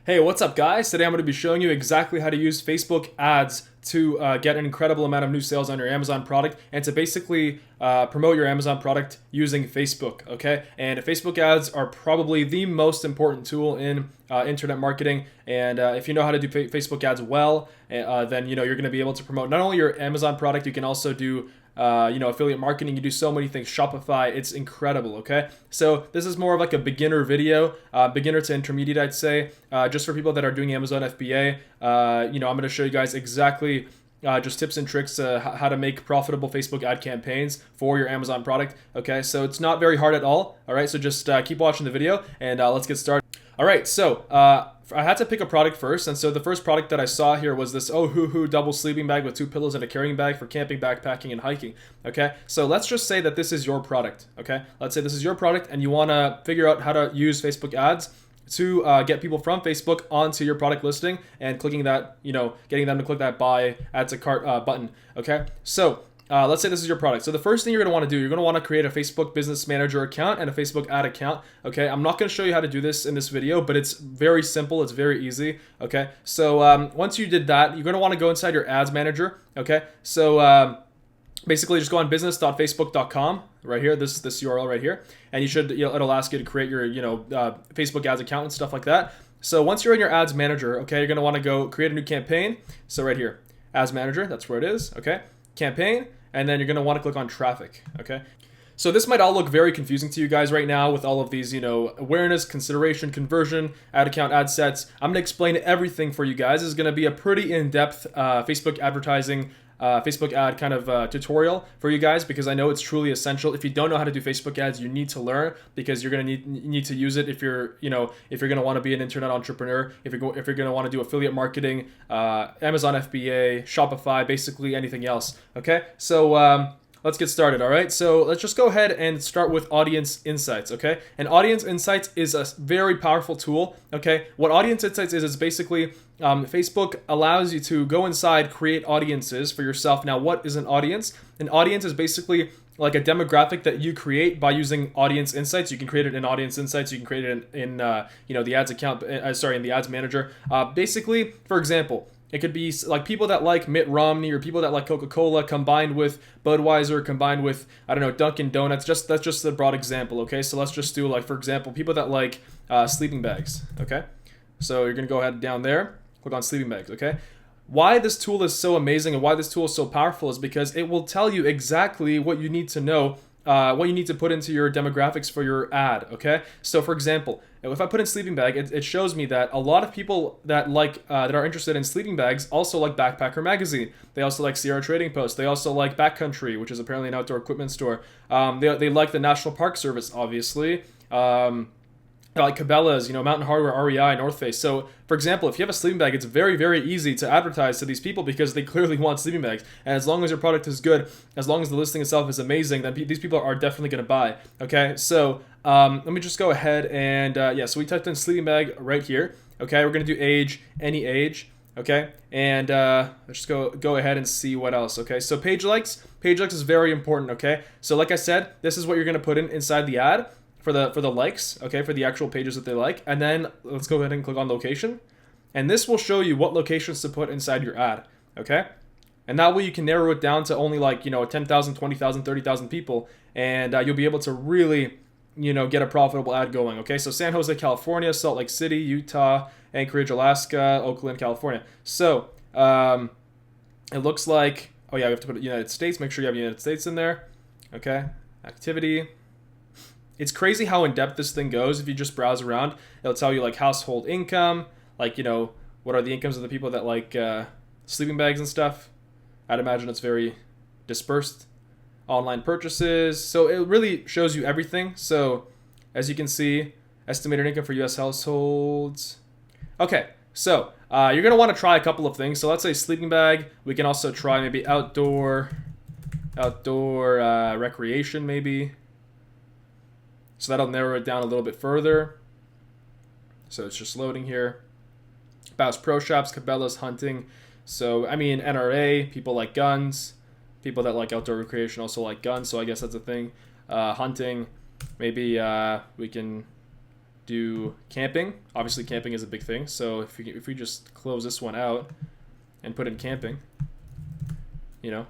Hey, what's up guys? Today I'm going to be showing you exactly how to use Facebook ads to get an incredible amount of new sales on your Amazon product and to basically promote your Amazon product using Facebook, okay? And Facebook ads are probably the most important tool in internet marketing, and if you know how to do Facebook ads well, then you're going to be able to promote not only your Amazon product, you can also do affiliate marketing. You do so many things. Shopify, it's incredible, okay? So this is more of like a beginner video, beginner to intermediate, I'd say, just for people that are doing Amazon FBA. I'm going to show you guys exactly just tips and tricks how to make profitable Facebook ad campaigns for your Amazon product, okay? So it's not very hard at all right? So just keep watching the video, and let's get started. All right, so I had to pick a product first, and so the first product that I saw here was this Hoo double sleeping bag with 2 pillows and a carrying bag for camping, backpacking, and hiking, okay? So let's just say that this is your product, okay? Let's say this is your product and you want to figure out how to use Facebook ads to get people from Facebook onto your product listing and clicking that, getting them to click that buy, add to cart button, okay? So let's say this is your product. So the first thing you're going to want to do, you're going to want to create a Facebook Business Manager account and a Facebook ad account, okay? I'm not going to show you how to do this in this video, but it's very simple. It's very easy, okay? So once you did that, you're going to want to go inside your ads manager, okay? So basically just go on business.facebook.com right here, this URL right here, and you should, it'll ask you to create your, Facebook ads account and stuff like that. So once you're in your ads manager, okay, you're going to want to go create a new campaign. So right here, ads manager, that's where it is, okay? Campaign. And then you're going to want to click on traffic, okay? So this might all look very confusing to you guys right now with all of these, awareness, consideration, conversion, ad account, ad sets. I'm going to explain everything for you guys. This is going to be a pretty in-depth Facebook advertising, Facebook ad kind of tutorial for you guys, because I know it's truly essential. If you don't know how to do Facebook ads, you need to learn, because you're going to need to use it if you're, if you're going to want to be an internet entrepreneur, if you're going to want to do affiliate marketing, Amazon FBA, Shopify, basically anything else. Okay, so let's get started, all right? So let's just go ahead and start with Audience Insights, okay? And Audience Insights is a very powerful tool, okay? What Audience Insights is basically Facebook allows you to go inside, create audiences for yourself. Now, what is an audience? An audience is basically like a demographic that you create by using Audience Insights. You can create it in Audience Insights. You can create it in the ads account, in the ads manager. Basically, for example, it could be like people that like Mitt Romney or people that like Coca-Cola combined with Budweiser, combined with, I don't know, Dunkin' Donuts. That's just a broad example, okay? So let's just do, like, for example, people that like sleeping bags, okay? So you're going to go ahead down there, click on sleeping bags, okay? Why this tool is so amazing and why this tool is so powerful is because it will tell you exactly what you need to know, what you need to put into your demographics for your ad, okay? So for example, if I put in sleeping bag, it shows me that a lot of people that that are interested in sleeping bags also like Backpacker Magazine. They also like Sierra Trading Post. They also like Backcountry, which is apparently an outdoor equipment store. They like the National Park Service, obviously. Like Cabela's, Mountain Hardwear, REI, North Face. So, for example, if you have a sleeping bag, it's very, very easy to advertise to these people because they clearly want sleeping bags. And as long as your product is good, as long as the listing itself is amazing, then these people are definitely going to buy. Okay, so let me just go ahead and, so we typed in sleeping bag right here. Okay, we're going to do age, any age. Okay, and let's just go ahead and see what else. Okay, so page likes. Page likes is very important, okay? So like I said, this is what you're going to put in inside the ad for the likes, okay, for the actual pages that they like. And then let's go ahead and click on location. And this will show you what locations to put inside your ad, okay? And that way you can narrow it down to only 10,000, 20,000, 30,000 people, and you'll be able to really, get a profitable ad going, okay? So San Jose, California, Salt Lake City, Utah, Anchorage, Alaska, Oakland, California. So it looks like, we have to put United States. Make sure you have United States in there, okay? Activity. It's crazy how in-depth this thing goes. If you just browse around, it'll tell you household income, what are the incomes of the people that like sleeping bags and stuff. I'd imagine it's very dispersed. Online purchases. So it really shows you everything. So as you can see, estimated income for U.S. households. Okay, so you're going to want to try a couple of things. So let's say sleeping bag. We can also try maybe outdoor recreation maybe. So that'll narrow it down a little bit further. So it's just loading here. Bass Pro Shops, Cabela's, hunting. So, I mean, NRA, people like guns. People that like outdoor recreation also like guns, so I guess that's a thing. Hunting, maybe we can do camping. Obviously, camping is a big thing. So if we just close this one out and put in camping, you know,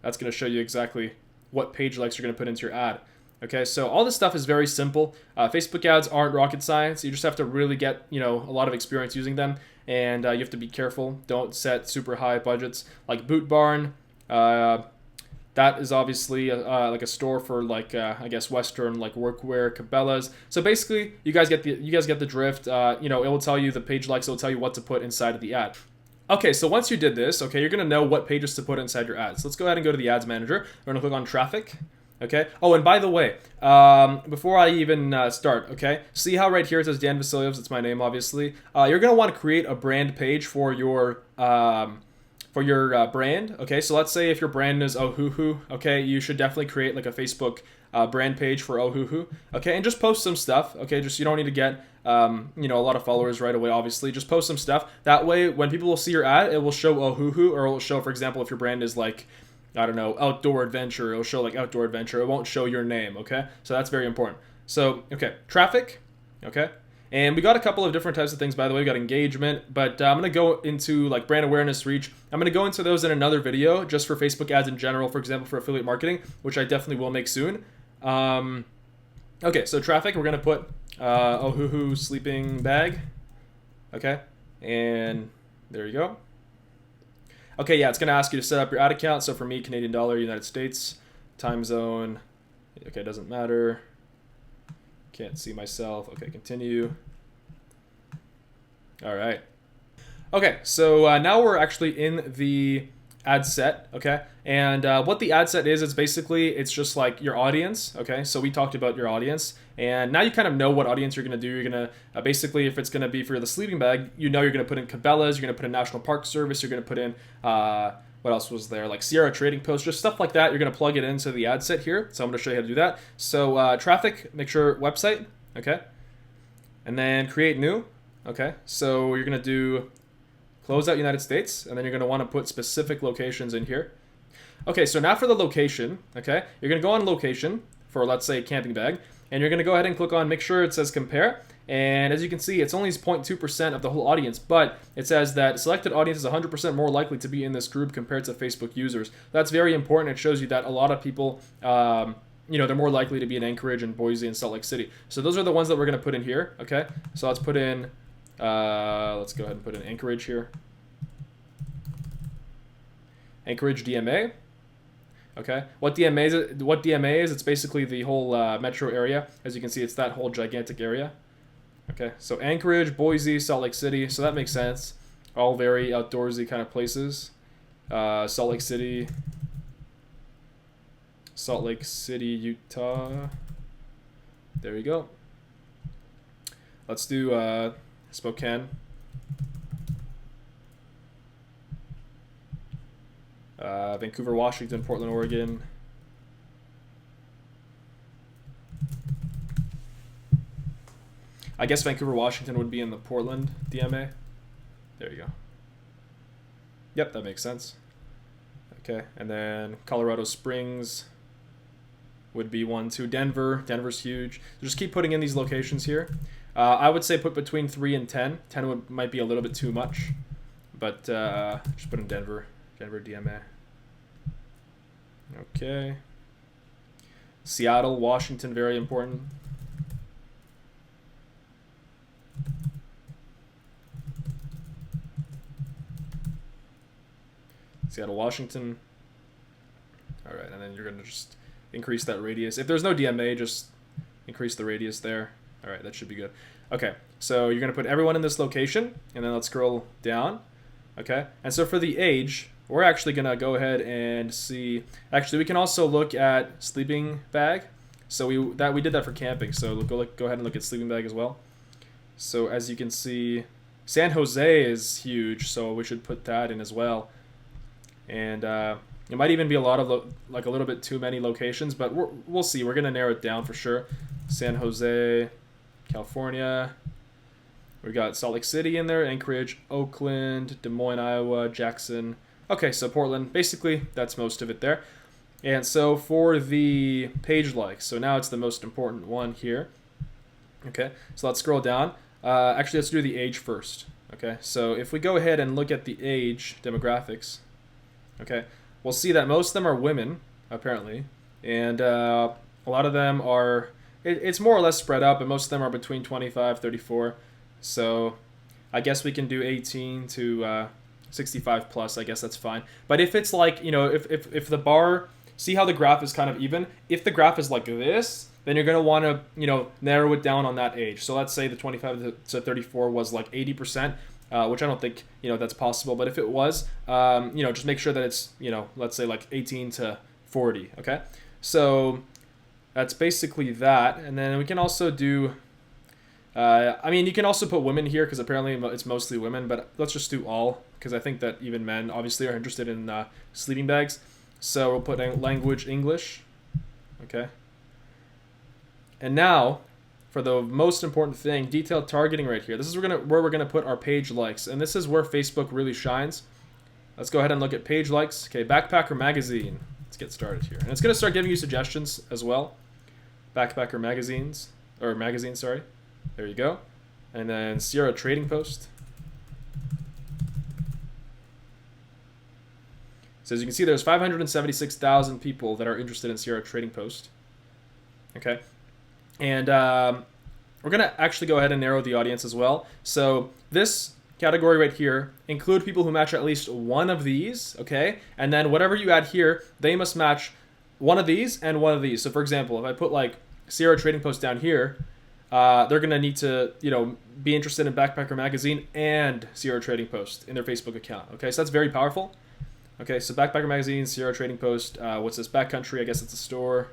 that's going to show you exactly what page likes you're going to put into your ad. Okay, so all this stuff is very simple. Facebook ads aren't rocket science. You just have to really get, you know, a lot of experience using them, and you have to be careful. Don't set super high budgets like Boot Barn. That is obviously like a store for like I guess Western like workwear, Cabela's. So basically, you guys get the drift. You know, it will tell you the page likes. It will tell you what to put inside of the ad. Okay, so once you did this, okay, you're gonna know what pages to put inside your ads. Let's go ahead and go to the ads manager. We're gonna click on traffic. Okay. Oh, and by the way, before I even start, okay, see how right here it says Dan Vasilyevs? It's my name, obviously. You're gonna want to create a brand page for your brand. Okay, so let's say if your brand is Ohuhu, okay, you should definitely create like a Facebook brand page for Ohuhu. Okay, and just post some stuff. Okay, just you don't need to get you know, a lot of followers right away. Obviously, just post some stuff. That way, when people will see your ad, it will show Ohuhu, or it will show, for example, if your brand is like, I don't know, outdoor adventure, it'll show like outdoor adventure. It won't show your name, okay? So that's very important. So, okay, traffic, okay? And we got a couple of different types of things, by the way. We got engagement, but I'm going to go into like brand awareness, reach. I'm going to go into those in another video just for Facebook ads in general, for example, for affiliate marketing, which I definitely will make soon. Okay, so traffic, we're going to put Ohuhu sleeping bag, okay? And there you go. Okay, yeah, it's going to ask you to set up your ad account. So for me, Canadian dollar, United States, time zone. Okay, doesn't matter. Can't see myself. Okay, continue. All right. Okay, so now we're actually in the ad set, okay? And what the ad set is, it's basically, it's just like your audience, okay? So we talked about your audience, and now you kind of know what audience you're gonna do. You're gonna, basically, if it's gonna be for the sleeping bag, you know you're gonna put in Cabela's, you're gonna put in National Park Service, you're gonna put in, what else was there? Like Sierra Trading Post, just stuff like that. You're gonna plug it into the ad set here. So I'm gonna show you how to do that. So traffic, make sure website, okay? And then create new, okay? So you're gonna do close out United States, and then you're going to want to put specific locations in here. Okay, so now for the location, okay, you're going to go on location for, let's say, camping bag, and you're going to go ahead and click on make sure it says compare, and as you can see, it's only 0.2% of the whole audience, but it says that selected audience is 100% more likely to be in this group compared to Facebook users. That's very important. It shows you that a lot of people, you know, they're more likely to be in Anchorage and Boise and Salt Lake City. So those are the ones that we're going to put in here, okay? So let's put in let's go ahead and put in Anchorage here. Anchorage DMA. Okay. What DMA is, it's basically the whole metro area. As you can see, it's that whole gigantic area. Okay. So Anchorage, Boise, Salt Lake City. So that makes sense. All very outdoorsy kind of places. Salt Lake City, Utah. There you go. Let's do Spokane. Vancouver, Washington, Portland, Oregon. I guess Vancouver, Washington would be in the Portland DMA. There you go. Yep, that makes sense. Okay, and then Colorado Springs would be 1, 2. Denver's huge. So just keep putting in these locations here. I would say put between 3 and 10. 10 might be a little bit too much, but just put in Denver DMA. Okay. Seattle, Washington, very important. Seattle, Washington. All right, and then you're going to just increase that radius. If there's no DMA, just increase the radius there. All right, that should be good. Okay, so you're going to put everyone in this location, and then let's scroll down. Okay, and so for the age, we're actually going to go ahead and see. Actually, we can also look at sleeping bag. So we did that for camping. So go ahead and look at sleeping bag as well. So as you can see, San Jose is huge, so we should put that in as well. And it might even be a lot of like a little bit too many locations, but we'll see. We're going to narrow it down for sure. San Jose, California. We got Salt Lake City in there, Anchorage, Oakland, Des Moines, Iowa, Jackson. Okay, so Portland. Basically, that's most of it there. And so for the page likes, so now it's the most important one here. Okay, so let's scroll down. Actually, let's do the age first. Okay, so if we go ahead and look at the age demographics, okay, we'll see that most of them are women, apparently, and a lot of them are, it's more or less spread out, but most of them are between 25, 34. So I guess we can do 18 to 65 plus. I guess that's fine. But if it's like, you know, if the bar, see how the graph is kind of even? If the graph is like this, then you're going to want to, you know, narrow it down on that age. So let's say the 25 to 34 was like 80%, which I don't think, you know, that's possible. But if it was, you know, just make sure that it's, you know, let's say like 18 to 40, okay? So that's basically that. And then we can also do, I mean, you can also put women here because apparently it's mostly women, but let's just do all because I think that even men obviously are interested in sleeping bags. So we'll put language English, okay? And now, for the most important thing, detailed targeting right here. This is where we're gonna put our page likes, and this is where Facebook really shines. Let's go ahead and look at page likes. Okay, Backpacker Magazine. Let's get started here, and it's gonna start giving you suggestions as well. Backpacker magazines, or magazine, sorry. There you go. And then Sierra Trading Post. So as you can see, there's 576,000 people that are interested in Sierra Trading Post. Okay. And we're going to actually go ahead and narrow the audience as well. So this category right here, include people who match at least one of these, okay? And then whatever you add here, they must match one of these and one of these. So for example, if I put like Sierra Trading Post down here, they're going to need to, you know, be interested in Backpacker Magazine and Sierra Trading Post in their Facebook account, okay? So that's very powerful. Okay, so Backpacker Magazine, Sierra Trading Post, what's this, Backcountry, I guess it's a store.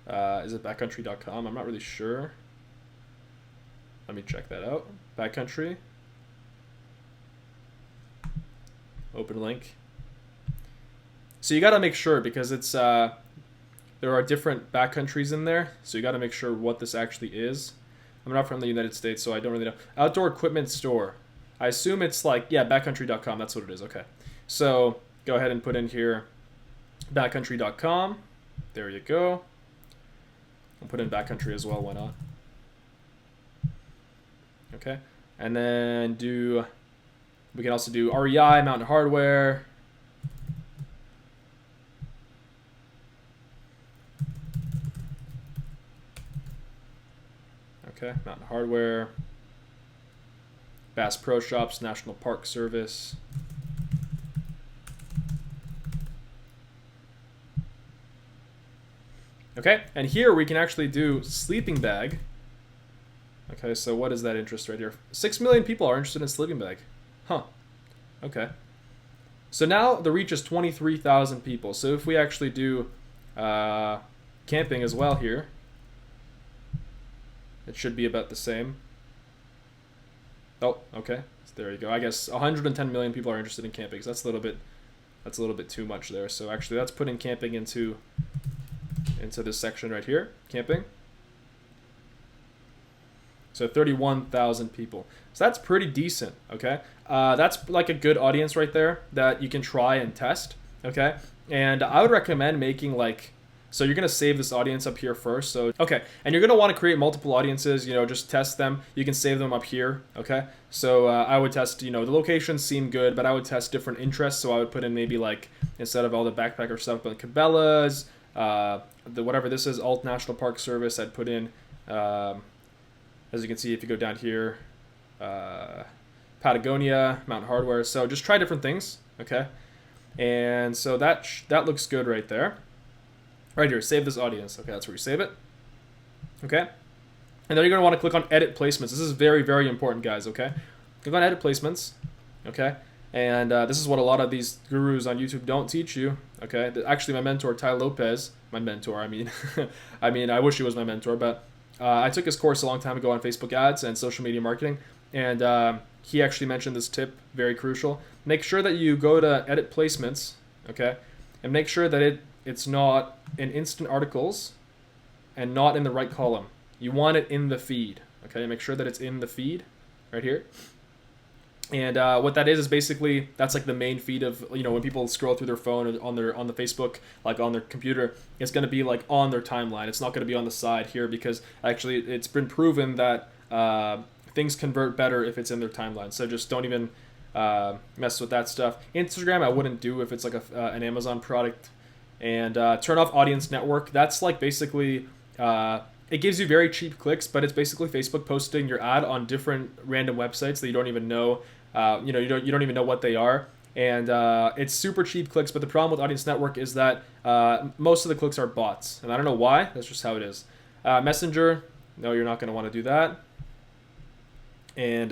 Is it backcountry.com? I'm not really sure. Let me check that out. Backcountry. Open link. So you got to make sure because it's there are different backcountries in there, so you got to make sure what this actually is. I'm not from the United States, so I don't really know. Outdoor equipment store. I assume it's like, yeah, backcountry.com. That's what it is. Okay. So go ahead and put in here backcountry.com. There you go. I'll put in backcountry as well. Why not? Okay. And then we can also do REI, Mountain Hardware. Okay, Mountain Hardware. Bass Pro Shops, National Park Service. Okay, and here we can actually do sleeping bag. Okay, so what is that interest right here? 6 million people are interested in sleeping bag. Huh. Okay. So now the reach is 23,000 people. So if we actually do camping as well here, it should be about the same. Oh, okay. So there you go. I guess 110 million people are interested in camping. So that's a little bit too much there. So actually, let's put in camping into this section right here, camping. So 31,000 people. So that's pretty decent. Okay, that's like a good audience right there that you can try and test. Okay, and I would recommend making like. So you're going to save this audience up here first. So, okay. And you're going to want to create multiple audiences, you know, just test them. You can save them up here. Okay. So I would test, you know, the locations seem good, but I would test different interests. So I would put in maybe like, instead of all the backpacker stuff, but Cabela's, whatever this is, Alt National Park Service, I'd put in, as you can see, if you go down here, Patagonia, Mountain Hardware. So just try different things. Okay. And so that looks good right there. Right here, save this audience. Okay, that's where you save it. Okay. And then you're going to want to click on Edit Placements. This is very, very important, guys, okay? Click on Edit Placements, okay? And this is what a lot of these gurus on YouTube don't teach you, okay? Actually, my mentor, Ty Lopez, I mean, I wish he was my mentor, but I took his course a long time ago on Facebook ads and social media marketing, and he actually mentioned this tip, very crucial. Make sure that you go to Edit Placements, okay? And make sure that it's not in instant articles and not in the right column. You want it in the feed, okay? Make sure that it's in the feed right here. And what that is basically that's like the main feed of, you know, when people scroll through their phone or on the Facebook, like on their computer, it's going to be like on their timeline. It's not going to be on the side here, because actually it's been proven that things convert better if it's in their timeline. So just don't even mess with that stuff. Instagram I wouldn't do if it's like an Amazon product. And turn off audience network. That's like basically it gives you very cheap clicks, but it's basically Facebook posting your ad on different random websites that you don't even know. You know, you don't even know what they are, and it's super cheap clicks. But the problem with audience network is that most of the clicks are bots, and I don't know why. That's just how it is. Messenger, no, you're not going to want to do that. And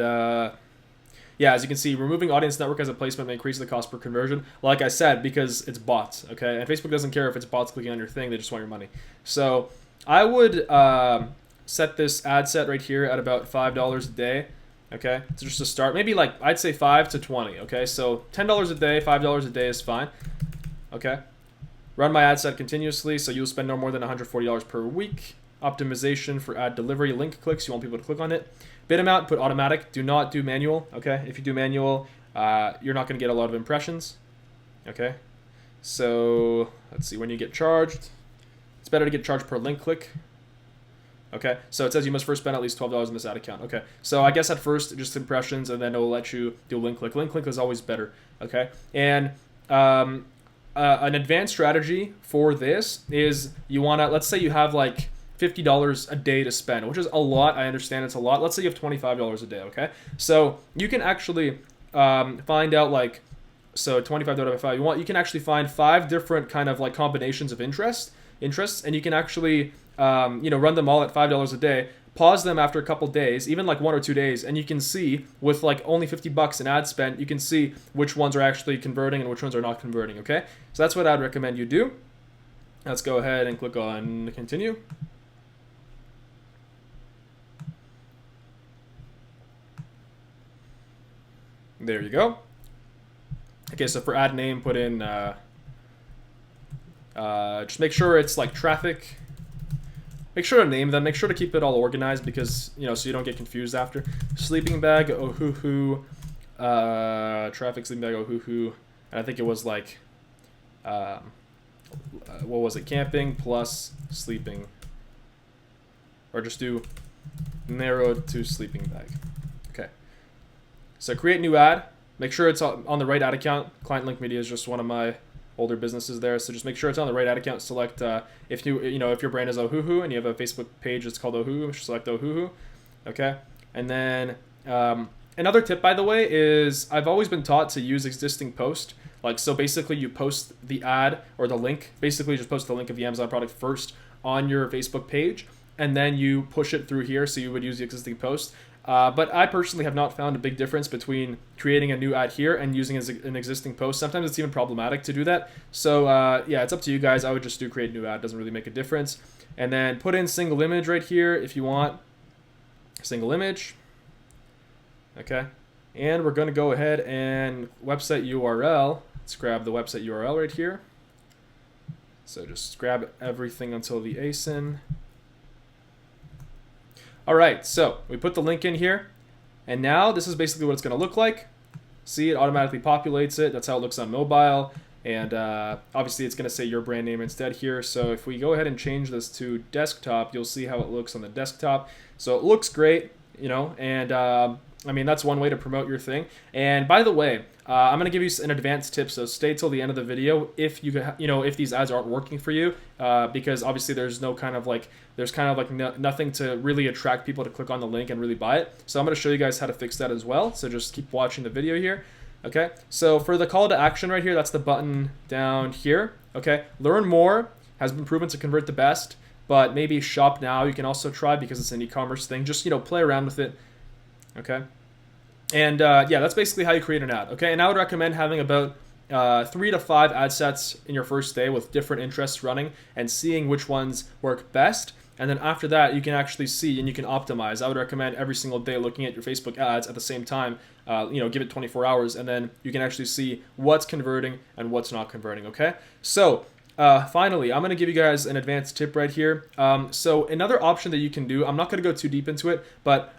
yeah, as you can see, removing audience network as a placement may increase the cost per conversion. Like I said, because it's bots, okay? And Facebook doesn't care if it's bots clicking on your thing; they just want your money. So I would set this ad set right here at about $5 a day. Okay, so just to start, maybe like I'd say 5 to 20. Okay, so $10 a day, $5 a day is fine. Okay, run my ad set continuously, so you'll spend no more than $140 per week. Optimization for ad delivery, link clicks. You want people to click on it. Bid amount, put automatic. Do not do manual. Okay, if you do manual, you're not going to get a lot of impressions. Okay, so let's see when you get charged. It's better to get charged per link click. Okay, so it says you must first spend at least $12 in this ad account. Okay, so I guess at first just impressions, and then it will let you do link click. Link click is always better. Okay, and an advanced strategy for this is you want to, let's say you have like $50 a day to spend, which is a lot. I understand it's a lot. Let's say you have $25 a day. Okay, so you can actually find out like, so 25 divided by 5. You can actually find 5 different kind of like combinations of interests, and you can actually you know, run them all at $5 a day, pause them after a couple days, even like 1 or 2 days, and you can see with like only $50 in ad spend, you can see which ones are actually converting and which ones are not converting. Okay, so that's what I'd recommend you do. Let's go ahead and click on continue. There you go. Okay, so for ad name, put in just make sure it's like traffic. Make sure to name them. Make sure to keep it all organized, because, you know, so you don't get confused after. Sleeping bag, oh hoo hoo. Traffic, sleeping bag, oh hoo hoo. And I think it was like, what was it? Camping plus sleeping. Or just do narrowed to sleeping bag. Okay. So create new ad. Make sure it's on the right ad account. Client Link Media is just one of my older businesses there, so just make sure it's on the right ad account. Select if if your brand is Ohuhu and you have a Facebook page that's called Ohuhu, select Ohuhu. Okay, and then another tip, by the way, is I've always been taught to use existing post. Like, so basically you post the ad or the link, basically just post the link of the Amazon product first on your Facebook page, and then you push it through here, so you would use the existing post. But I personally have not found a big difference between creating a new ad here and using an existing post. Sometimes it's even problematic to do that. So yeah, it's up to you guys. I would just do create new ad. It doesn't really make a difference. And then put in single image right here if you want. Single image. Okay. And we're going to go ahead and website URL. Let's grab the website URL right here. So just grab everything until the ASIN. All right, so we put the link in here, and now this is basically what it's going to look like. See, it automatically populates it. That's how it looks on mobile, and obviously it's going to say your brand name instead here. So if we go ahead and change this to desktop, you'll see how it looks on the desktop. So it looks great, you know, and I mean, that's one way to promote your thing. And by the way, I'm going to give you an advanced tip, so stay till the end of the video if if these ads aren't working for you, because obviously there's nothing to really attract people to click on the link and really buy it. So I'm going to show you guys how to fix that as well. So just keep watching the video here. Okay, so for the call to action right here, that's the button down here. Okay, learn more has been proven to convert the best, but maybe shop now you can also try, because it's an e-commerce thing. Just play around with it. Okay. And yeah, that's basically how you create an ad. Okay, and I would recommend having about 3 to 5 ad sets in your first day with different interests running and seeing which ones work best. And then after that, you can actually see and you can optimize. I would recommend every single day looking at your Facebook ads at the same time. Give it 24 hours, and then you can actually see what's converting and what's not converting. Okay, so Finally, I'm going to give you guys an advanced tip right here. So another option that you can do, I'm not going to go too deep into it, but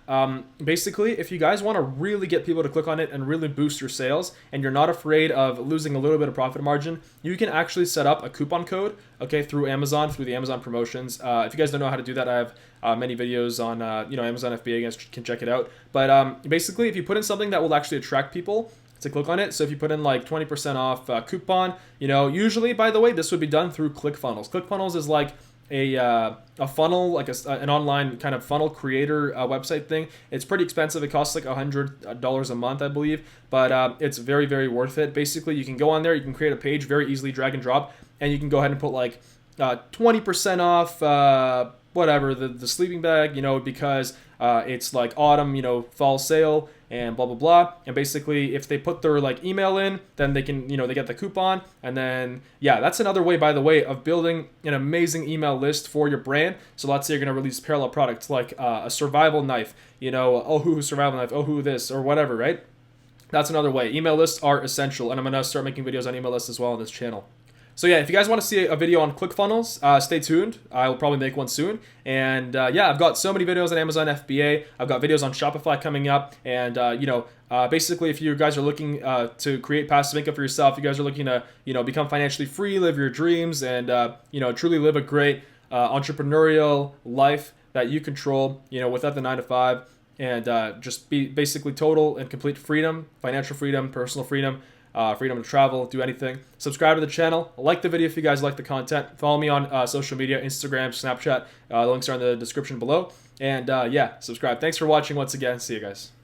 basically, if you guys want to really get people to click on it and really boost your sales, and you're not afraid of losing a little bit of profit margin, you can actually set up a coupon code, okay, through Amazon, through the Amazon promotions. If you guys don't know how to do that, I have many videos on Amazon FBA. You guys can check it out. But basically, if you put in something that will actually attract people to click on it. So if you put in like 20% off coupon, usually, by the way, this would be done through ClickFunnels. ClickFunnels is like a funnel, like an online kind of funnel creator website thing. It's pretty expensive. It costs like $100 a month, I believe, but it's very, very worth it. Basically, you can go on there, you can create a page very easily, drag and drop, and you can go ahead and put like 20% off whatever, the sleeping bag, because it's like autumn, fall sale, and blah blah blah. And basically, if they put their like email in, then they can, they get the coupon. And then that's another way, by the way, of building an amazing email list for your brand. So let's say you're gonna release parallel products like a survival knife, oh who survival knife, oh who this or whatever, right? That's another way. Email lists are essential, and I'm gonna start making videos on email lists as well on this channel. So if you guys want to see a video on ClickFunnels, stay tuned. I will probably make one soon. And I've got so many videos on Amazon FBA. I've got videos on Shopify coming up. And basically, if you guys are looking to create passive income for yourself, you guys are looking to become financially free, live your dreams, and truly live a great entrepreneurial life that you control, without the 9 to 5, and just be basically total and complete freedom, financial freedom, personal freedom. Freedom to travel, do anything. Subscribe to the channel. Like the video if you guys like the content. Follow me on social media, Instagram, Snapchat. The links are in the description below. And subscribe. Thanks for watching once again. See you guys.